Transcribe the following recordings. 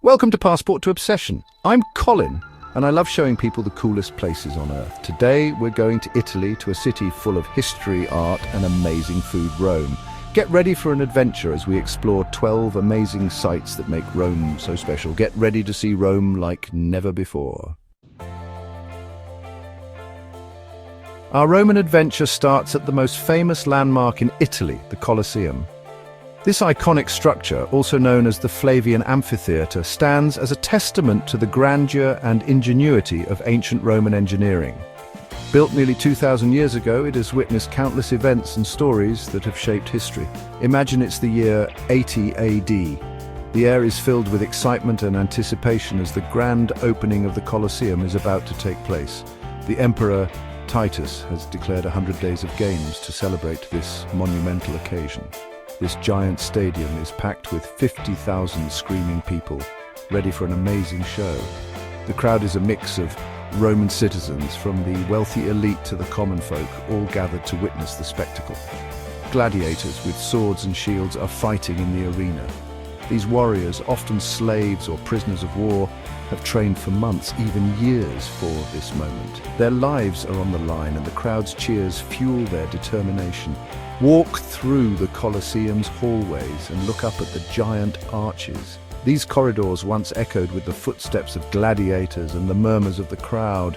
Welcome to Passport to Obsession. I'm Colin, and I love showing people the coolest places on Earth. Today, we're going to Italy, to a city full of history, art, and amazing food, Rome. Get ready for an adventure as we explore 12 amazing sites that make Rome so special. Get ready to see Rome like never before. Our Roman adventure starts at the most famous landmark in Italy, the Colosseum. This iconic structure, also known as the Flavian amphitheater, stands as a testament to the grandeur and ingenuity of ancient Roman engineering. Built nearly 2,000 years ago, it has witnessed countless events and stories that have shaped history. Imagine it's the year 80 AD. The air is filled with excitement and anticipation as the grand opening of the Colosseum is about to take place. The Emperor Titus has declared 100 days of games to celebrate this monumental occasion. This giant stadium is packed with 50,000 screaming people, ready for an amazing show. The crowd is a mix of Roman citizens, from the wealthy elite to the common folk, all gathered to witness the spectacle. Gladiators with swords and shields are fighting in the arena. These warriors, often slaves or prisoners of war, have trained for months, even years, for this moment. Their lives are on the line, and the crowd's cheers fuel their determination. Walk through the Colosseum's hallways and look up at the giant arches. These corridors once echoed with the footsteps of gladiators and the murmurs of the crowd.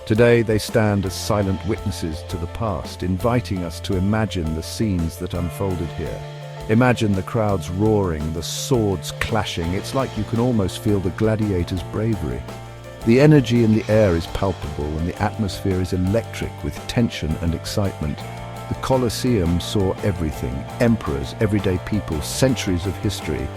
Today they stand as silent witnesses to the past, inviting us to imagine the scenes that unfolded here. Imagine the crowds roaring, the swords clashing. It's like you can almost feel the gladiators' bravery. The energy in the air is palpable, and the atmosphere is electric with tension and excitement. The Colosseum saw everything: emperors, everyday people, centuries of history.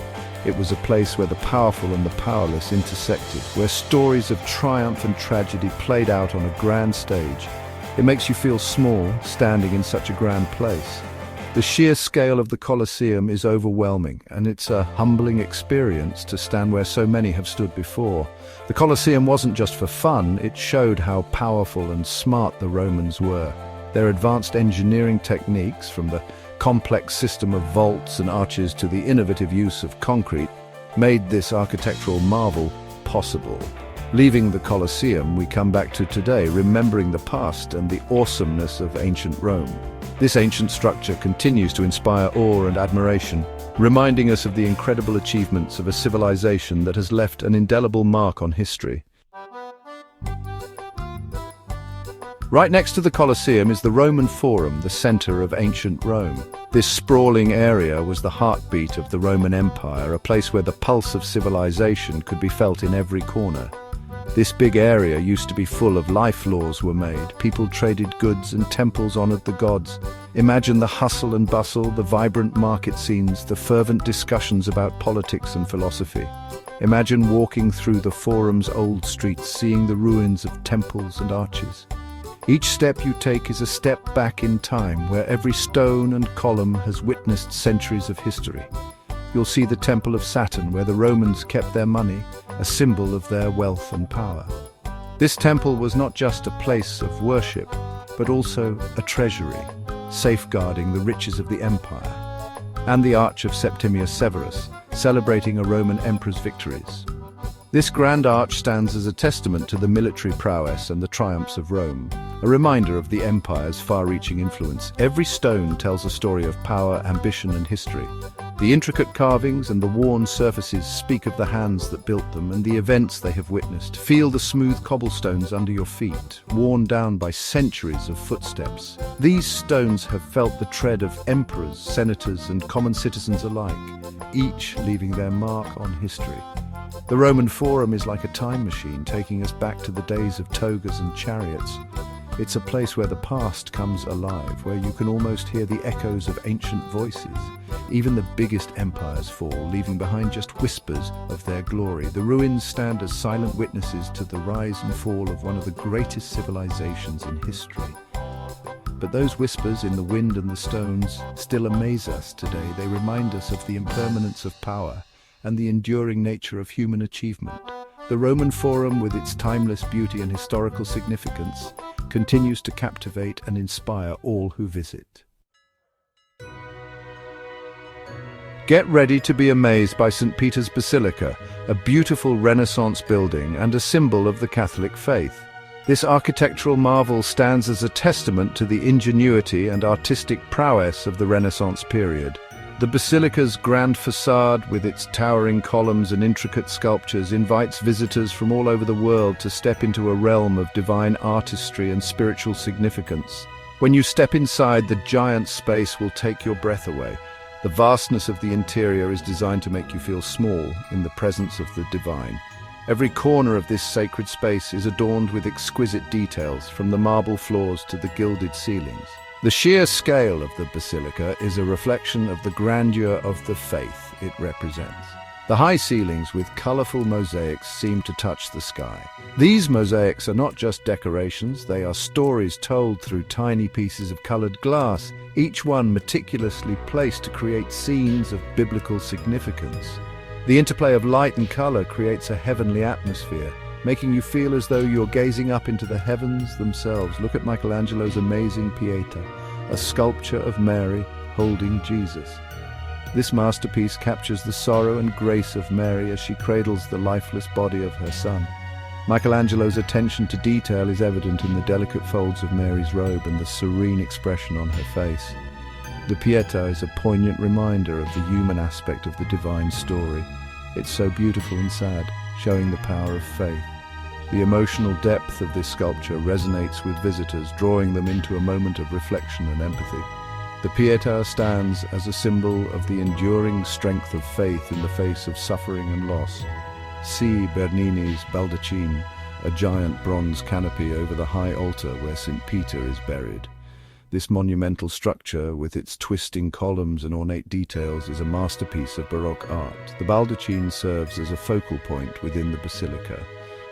It was a place where the powerful and the powerless intersected, where stories of triumph and tragedy played out on a grand stage. It makes you feel small, standing in such a grand place. The sheer scale of the Colosseum is overwhelming, and it's a humbling experience to stand where so many have stood before. The Colosseum wasn't just for fun, it showed how powerful and smart the Romans were. Their advanced engineering techniques, from the complex system of vaults and arches to the innovative use of concrete, made this architectural marvel possible. Leaving the Colosseum, we come back to today, remembering the past and the awesomeness of ancient Rome. This ancient structure continues to inspire awe and admiration, reminding us of the incredible achievements of a civilization that has left an indelible mark on history. Right next to the Colosseum is the Roman Forum, the center of ancient Rome. This sprawling area was the heartbeat of the Roman Empire, a place where the pulse of civilization could be felt in every corner. This big area used to be full of life. Laws were made, people traded goods, and temples honored the gods. Imagine the hustle and bustle, the vibrant market scenes, the fervent discussions about politics and philosophy. Imagine walking through the Forum's old streets, seeing the ruins of temples and arches. Each step you take is a step back in time, where every stone and column has witnessed centuries of history. You'll see the Temple of Saturn, where the Romans kept their money, a symbol of their wealth and power. This temple was not just a place of worship, but also a treasury, safeguarding the riches of the empire. And the Arch of Septimius Severus, celebrating a Roman emperor's victories. This grand arch stands as a testament to the military prowess and the triumphs of Rome, a reminder of the empire's far-reaching influence. Every stone tells a story of power, ambition, and history. The intricate carvings and the worn surfaces speak of the hands that built them and the events they have witnessed. Feel the smooth cobblestones under your feet, worn down by centuries of footsteps. These stones have felt the tread of emperors, senators, and common citizens alike, each leaving their mark on history. The Roman Forum is like a time machine, taking us back to the days of togas and chariots. It's a place where the past comes alive, where you can almost hear the echoes of ancient voices. Even the biggest empires fall, leaving behind just whispers of their glory. The ruins stand as silent witnesses to the rise and fall of one of the greatest civilizations in history. But those whispers in the wind and the stones still amaze us today. They remind us of the impermanence of power and the enduring nature of human achievement. The Roman Forum, with its timeless beauty and historical significance, continues to captivate and inspire all who visit. Get ready to be amazed by St. Peter's Basilica, a beautiful Renaissance building and a symbol of the Catholic faith. This architectural marvel stands as a testament to the ingenuity and artistic prowess of the Renaissance period. The basilica's grand facade, with its towering columns and intricate sculptures, invites visitors from all over the world to step into a realm of divine artistry and spiritual significance. When you step inside, the giant space will take your breath away. The vastness of the interior is designed to make you feel small in the presence of the divine. Every corner of this sacred space is adorned with exquisite details, from the marble floors to the gilded ceilings. The sheer scale of the basilica is a reflection of the grandeur of the faith it represents. The high ceilings with colorful mosaics seem to touch the sky. These mosaics are not just decorations, they are stories told through tiny pieces of colored glass, each one meticulously placed to create scenes of biblical significance. The interplay of light and color creates a heavenly atmosphere, making you feel as though you're gazing up into the heavens themselves. Look at Michelangelo's amazing Pieta, a sculpture of Mary holding Jesus. This masterpiece captures the sorrow and grace of Mary as she cradles the lifeless body of her son. Michelangelo's attention to detail is evident in the delicate folds of Mary's robe and the serene expression on her face. The Pieta is a poignant reminder of the human aspect of the divine story. It's so beautiful and sad, showing the power of faith. The emotional depth of this sculpture resonates with visitors, drawing them into a moment of reflection and empathy. The Pieta stands as a symbol of the enduring strength of faith in the face of suffering and loss. See Bernini's baldachin, a giant bronze canopy over the high altar where St. Peter is buried. This monumental structure, with its twisting columns and ornate details, is a masterpiece of Baroque art. The baldachin serves as a focal point within the basilica,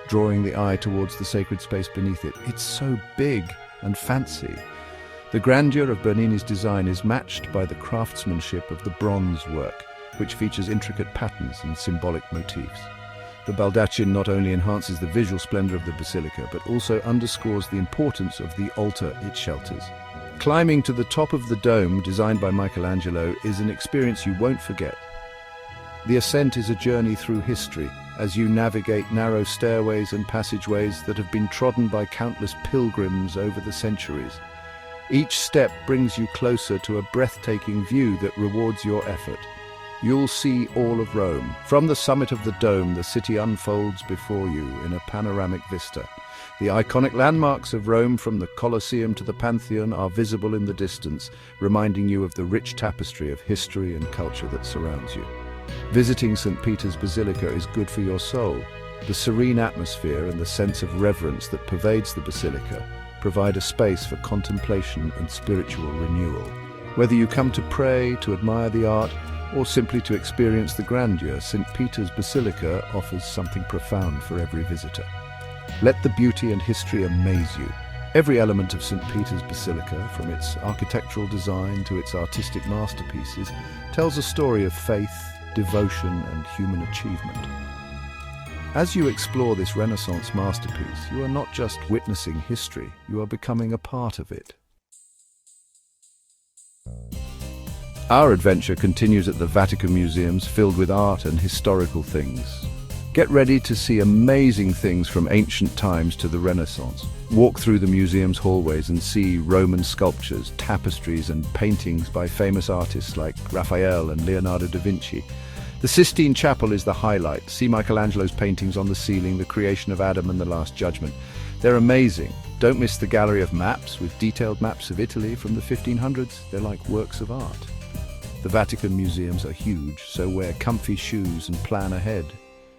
drawing the eye towards the sacred space beneath it. It's so big and fancy. The grandeur of Bernini's design is matched by the craftsmanship of the bronze work, which features intricate patterns and symbolic motifs. The baldachin not only enhances the visual splendor of the basilica, but also underscores the importance of the altar it shelters. Climbing to the top of the dome, designed by Michelangelo, is an experience you won't forget. The ascent is a journey through history, as you navigate narrow stairways and passageways that have been trodden by countless pilgrims over the centuries. Each step brings you closer to a breathtaking view that rewards your effort. You'll see all of Rome. From the summit of the dome, the city unfolds before you in a panoramic vista. The iconic landmarks of Rome, from the Colosseum to the Pantheon, are visible in the distance, reminding you of the rich tapestry of history and culture that surrounds you. Visiting St. Peter's Basilica is good for your soul. The serene atmosphere and the sense of reverence that pervades the basilica provide a space for contemplation and spiritual renewal. Whether you come to pray, to admire the art, or simply to experience the grandeur, St. Peter's Basilica offers something profound for every visitor. Let the beauty and history amaze you. Every element of St. Peter's Basilica, from its architectural design to its artistic masterpieces, tells a story of faith, devotion, and human achievement. As you explore this Renaissance masterpiece, you are not just witnessing history, you are becoming a part of it. Our adventure continues at the Vatican museums, filled with art and historical things. Get ready to see amazing things from ancient times to the Renaissance. Walk through the museum's hallways and see Roman sculptures, tapestries, and paintings by famous artists like Raphael and Leonardo da Vinci. The Sistine Chapel is the highlight. See Michelangelo's paintings on the ceiling, the creation of Adam and the Last Judgment. They're amazing. Don't miss the gallery of maps with detailed maps of Italy from the 1500s. They're like works of art. The Vatican museums are huge, so wear comfy shoes and plan ahead.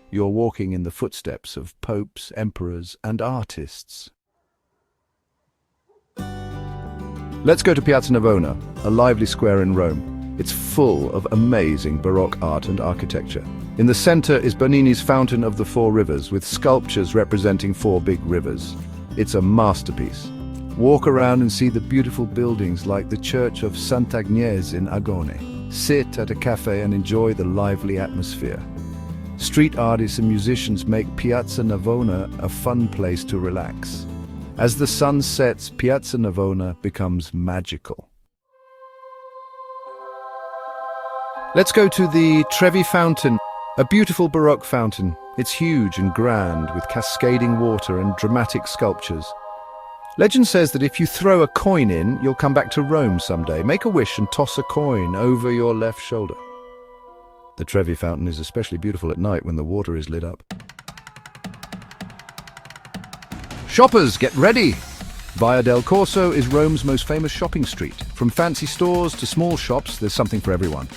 You're walking in the footsteps of popes, emperors, and artists. Let's go to Piazza Navona, a lively square in Rome. It's full of amazing Baroque art and architecture. In the center is Bernini's Fountain of the Four Rivers, with sculptures representing four big rivers. It's a masterpiece. Walk around and see the beautiful buildings like the Church of Sant'Agnese in Agone. Sit at a cafe and enjoy the lively atmosphere. Street artists and musicians make Piazza Navona a fun place to relax. As the sun sets, Piazza Navona becomes magical. Let's go to the Trevi Fountain, a beautiful Baroque fountain. It's huge and grand, with cascading water and dramatic sculptures. Legend says that if you throw a coin in, you'll come back to Rome someday. Make a wish and toss a coin over your left shoulder. The Trevi Fountain is especially beautiful at night when the water is lit up. Shoppers, get ready! Via del Corso is Rome's most famous shopping street. From fancy stores to small shops, there's something for everyone.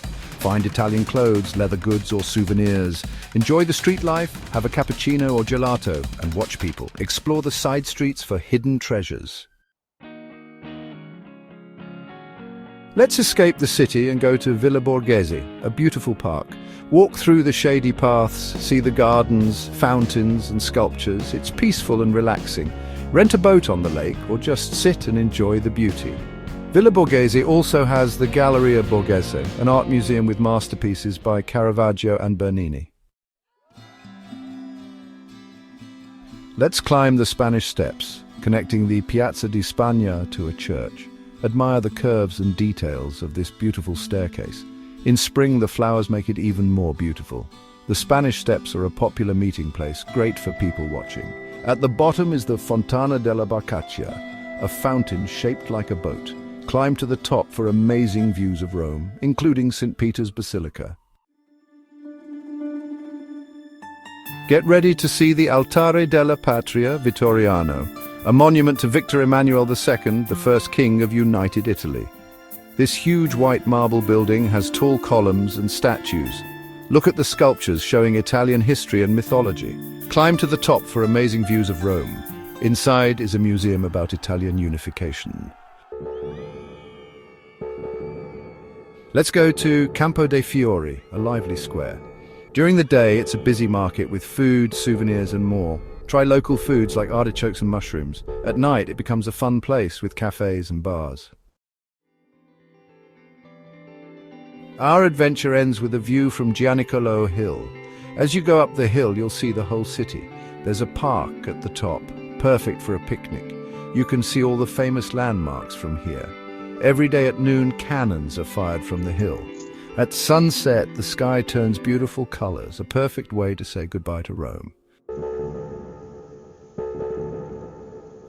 Find Italian clothes, leather goods or souvenirs. Enjoy the street life, have a cappuccino or gelato, and watch people. Explore the side streets for hidden treasures. Let's escape the city and go to Villa Borghese, a beautiful park. Walk through the shady paths, see the gardens, fountains and sculptures. It's peaceful and relaxing. Rent a boat on the lake or just sit and enjoy the beauty. Villa Borghese also has the Galleria Borghese, an art museum with masterpieces by Caravaggio and Bernini. Let's climb the Spanish Steps, connecting the Piazza di Spagna to a church. Admire the curves and details of this beautiful staircase. In spring, the flowers make it even more beautiful. The Spanish Steps are a popular meeting place, great for people watching. At the bottom is the Fontana della Barcaccia, a fountain shaped like a boat. Climb to the top for amazing views of Rome, including St. Peter's Basilica. Get ready to see the Altare della Patria Vittoriano, a monument to Victor Emmanuel II, the first king of United Italy. This huge white marble building has tall columns and statues. Look at the sculptures showing Italian history and mythology. Climb to the top for amazing views of Rome. Inside is a museum about Italian unification. Let's go to Campo dei Fiori, a lively square. During the day, it's a busy market with food, souvenirs and more. Try local foods like artichokes and mushrooms. At night, it becomes a fun place with cafes and bars. Our adventure ends with a view from Gianicolo Hill. As you go up the hill, you'll see the whole city. There's a park at the top, perfect for a picnic. You can see all the famous landmarks from here. Every day at noon, cannons are fired from the hill. At sunset, the sky turns beautiful colors, a perfect way to say goodbye to Rome.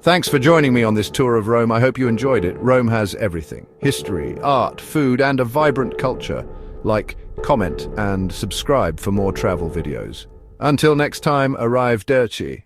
Thanks for joining me on this tour of Rome. I hope you enjoyed it. Rome has everything: history, art, food, and a vibrant culture. Like, comment, and subscribe for more travel videos. Until next time, arrivederci.